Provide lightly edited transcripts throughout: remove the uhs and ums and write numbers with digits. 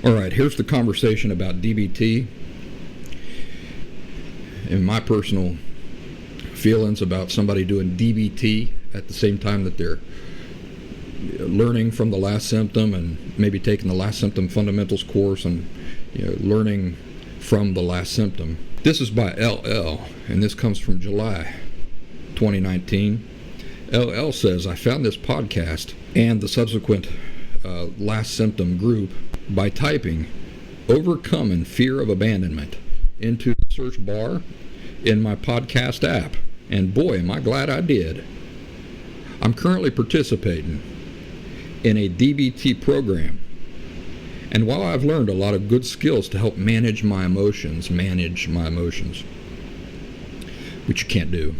All right, here's the conversation about DBT and my personal feelings about somebody doing DBT at the same time that they're learning from the last symptom and maybe taking the last symptom fundamentals course and learning from the last symptom. This is by LL, and this comes from July 2019. LL says, I found this podcast and the subsequent last symptom group by typing overcoming fear of abandonment into the search bar in my podcast app, and boy am I glad I did. I'm currently participating in a DBT program, and while I've learned a lot of good skills to help manage my emotions, which you can't do.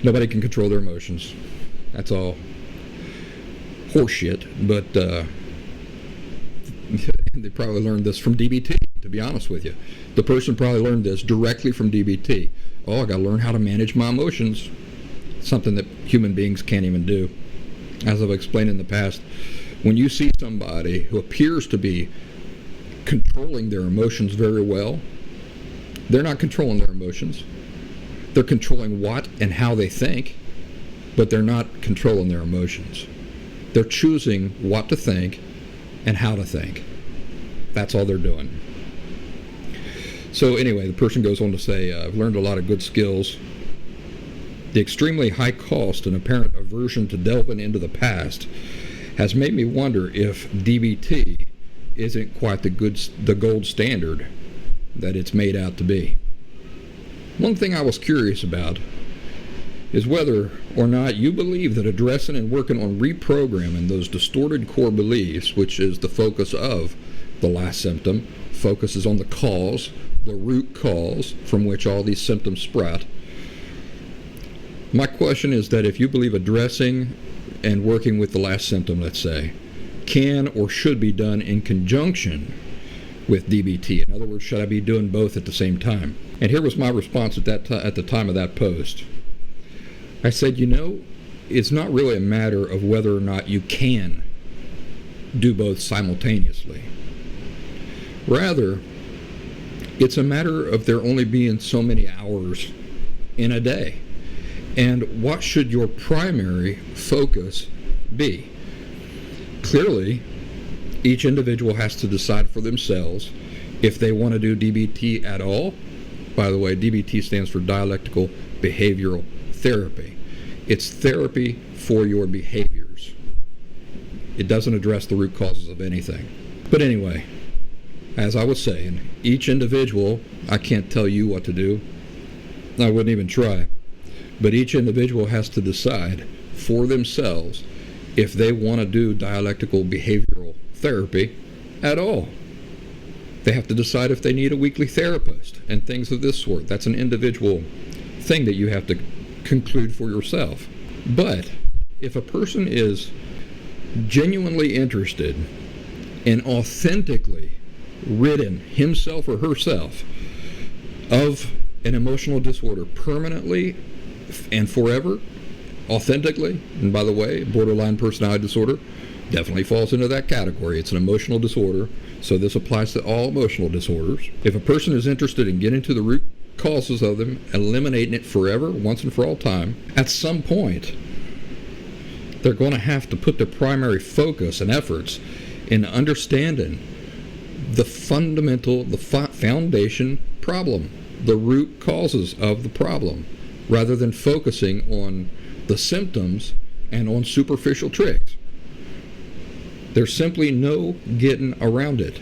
Nobody can control their emotions. That's all horseshit, but they probably learned this from DBT, to be honest with you. The person probably learned this directly from DBT. Oh, I got to learn how to manage my emotions. Something that human beings can't even do. As I've explained in the past, when you see somebody who appears to be controlling their emotions very well, they're not controlling their emotions. They're controlling what and how they think, but they're not controlling their emotions. They're choosing what to think and how to think. That's all they're doing. So anyway, the person goes on to say, I've learned a lot of good skills. The extremely high cost and apparent aversion to delving into the past has made me wonder if DBT isn't quite the gold standard that it's made out to be. One thing I was curious about is whether or not you believe that addressing and working on reprogramming those distorted core beliefs, which is the focus of the last symptom, focuses on the cause, the root cause from which all these symptoms sprout. My question is that if you believe addressing and working with the last symptom, let's say, can or should be done in conjunction with DBT. In other words, should I be doing both at the same time? And here was my response at the time of that post. I said, it's not really a matter of whether or not you can do both simultaneously. Rather, it's a matter of there only being so many hours in a day. And what should your primary focus be? Clearly, each individual has to decide for themselves if they want to do DBT at all. By the way, DBT stands for Dialectical Behavioral Therapy. It's therapy for your behaviors. It doesn't address the root causes of anything. But anyway, as I was saying, each individual, I can't tell you what to do. I wouldn't even try. But each individual has to decide for themselves if they want to do dialectical behavioral therapy at all. They have to decide if they need a weekly therapist and things of this sort. That's an individual thing that you have to conclude for yourself. But if a person is genuinely interested in authentically ridding himself or herself of an emotional disorder permanently and forever, authentically, and by the way, borderline personality disorder definitely falls into that category. It's an emotional disorder, so this applies to all emotional disorders. If a person is interested in getting to the root causes of them, eliminating it forever, once and for all time, at some point, they're going to have to put their primary focus and efforts in understanding the fundamental, the foundation problem, the root causes of the problem, rather than focusing on the symptoms and on superficial tricks. There's simply no getting around it.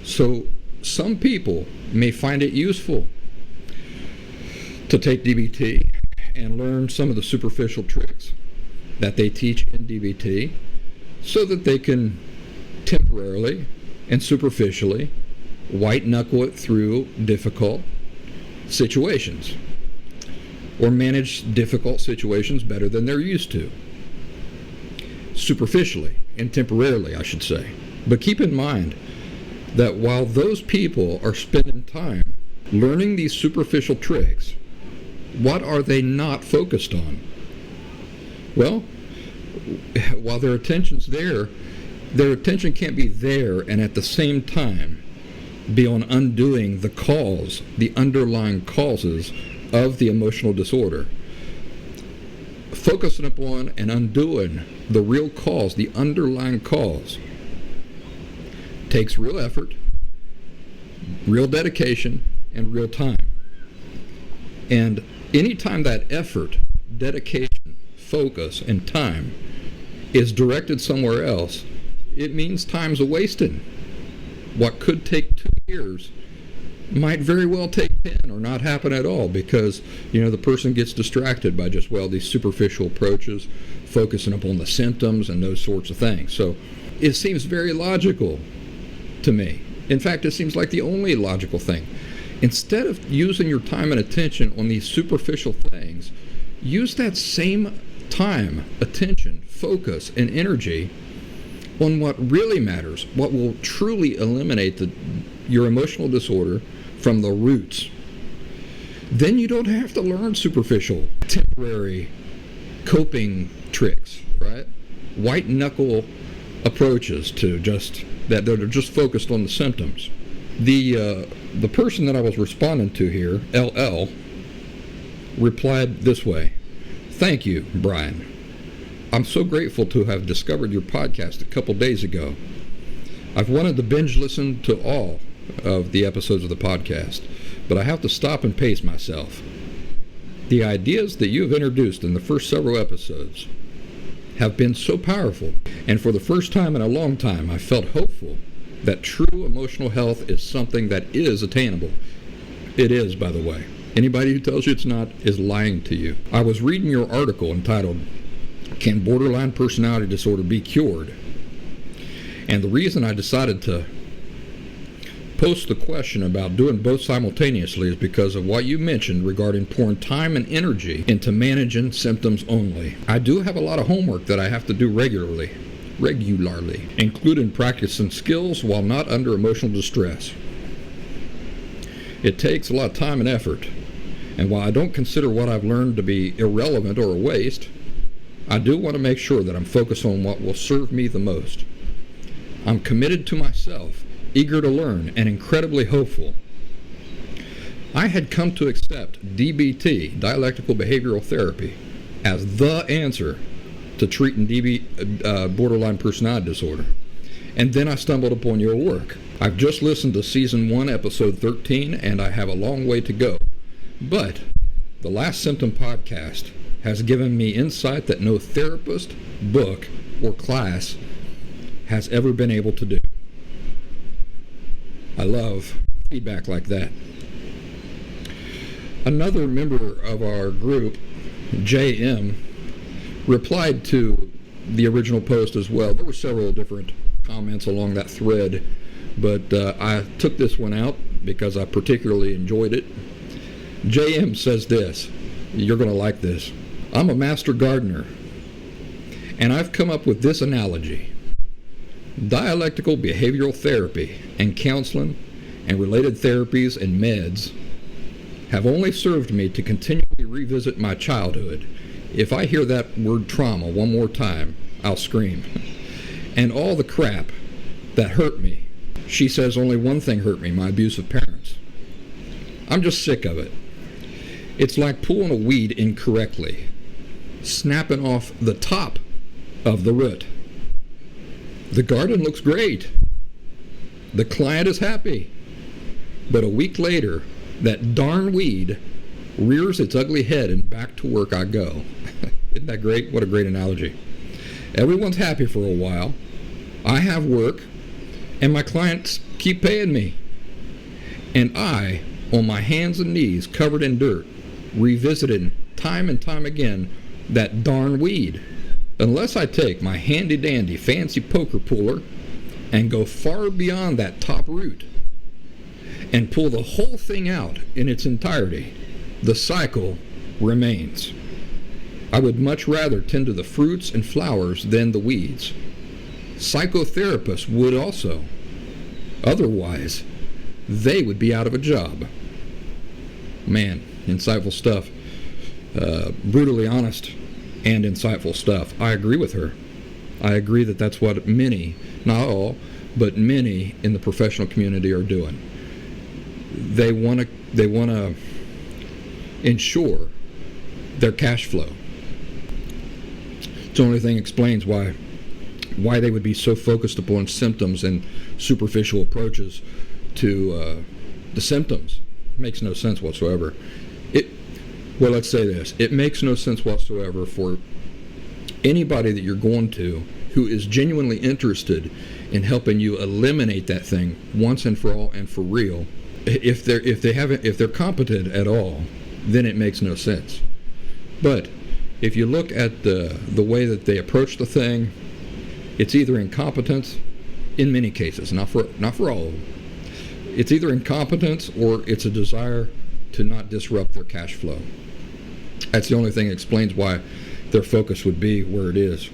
So some people may find it useful to take DBT and learn some of the superficial tricks that they teach in DBT so that they can temporarily and superficially white knuckle it through difficult situations, or manage difficult situations better than they're used to. Superficially and temporarily, I should say. But keep in mind that while those people are spending time learning these superficial tricks, what are they not focused on? Well, while their attention's there, Their attention can't be there and at the same time be on undoing the cause, the underlying causes of the emotional disorder. Focusing upon and undoing the real cause, the underlying cause, takes real effort, real dedication, and real time. And anytime that effort, dedication, focus, and time is directed somewhere else, it means time's a-wasted. What could take 2 years might very well take 10 or not happen at all, because the person gets distracted by just these superficial approaches, focusing upon the symptoms and those sorts of things. So it seems very logical to me. In fact, it seems like the only logical thing. Instead of using your time and attention on these superficial things, use that same time, attention, focus, and energy on what really matters, what will truly eliminate your emotional disorder from the roots. Then you don't have to learn superficial, temporary coping tricks, right? White knuckle approaches to that are just focused on the symptoms. The person that I was responding to here, LL, replied this way: "Thank you, Brian. I'm so grateful to have discovered your podcast a couple days ago. I've wanted to binge listen to all of the episodes of the podcast, but I have to stop and pace myself. The ideas that you have introduced in the first several episodes have been so powerful, and for the first time in a long time, I felt hopeful that true emotional health is something that is attainable." It is, by the way. Anybody who tells you it's not is lying to you. I was reading your article entitled, "Can Borderline Personality Disorder Be Cured?" And the reason I decided to post the question about doing both simultaneously is because of what you mentioned regarding pouring time and energy into managing symptoms only. I do have a lot of homework that I have to do regularly, including practicing skills while not under emotional distress. It takes a lot of time and effort, and while I don't consider what I've learned to be irrelevant or a waste, I do want to make sure that I'm focused on what will serve me the most. I'm committed to myself, eager to learn, and incredibly hopeful. I had come to accept DBT, dialectical behavioral therapy, as the answer to treating borderline personality disorder. And then I stumbled upon your work. I've just listened to Season 1, Episode 13, and I have a long way to go. But the Last Symptom podcast has given me insight that no therapist, book, or class has ever been able to do. I love feedback like that. Another member of our group, JM, replied to the original post as well. There were several different comments along that thread, but I took this one out because I particularly enjoyed it. JM says this, you're going to like this. "I'm a master gardener, and I've come up with this analogy. Dialectical behavioral therapy and counseling and related therapies and meds have only served me to continually revisit my childhood. If I hear that word trauma one more time, I'll scream. And all the crap that hurt me." She says only one thing hurt me, my abusive parents. "I'm just sick of it. It's like pulling a weed incorrectly, snapping off the top of the root. The garden looks great. The client is happy. But a week later, that darn weed rears its ugly head and back to work I go." Isn't that great? What a great analogy. Everyone's happy for a while. I have work, and my clients keep paying me. And I, on my hands and knees, covered in dirt, revisited time and time again that darn weed. Unless I take my handy-dandy fancy poker puller and go far beyond that top root and pull the whole thing out in its entirety, the cycle remains. I would much rather tend to the fruits and flowers than the weeds. Psychotherapists would also. Otherwise, they would be out of a job." Man, insightful stuff. Brutally honest and insightful stuff. I agree with her. I agree that that's what many, not all, but many in the professional community are doing. They want to ensure their cash flow. It's the only thing that explains why they would be so focused upon symptoms and superficial approaches to the symptoms. It makes no sense whatsoever. Well, let's say this. It makes no sense whatsoever for anybody that you're going to who is genuinely interested in helping you eliminate that thing once and for all and for real. If they're competent at all, then it makes no sense. But if you look at the way that they approach the thing, it's either incompetence, in many cases, not for all of them. It's either incompetence or it's a desire to not disrupt their cash flow. That's the only thing that explains why their focus would be where it is.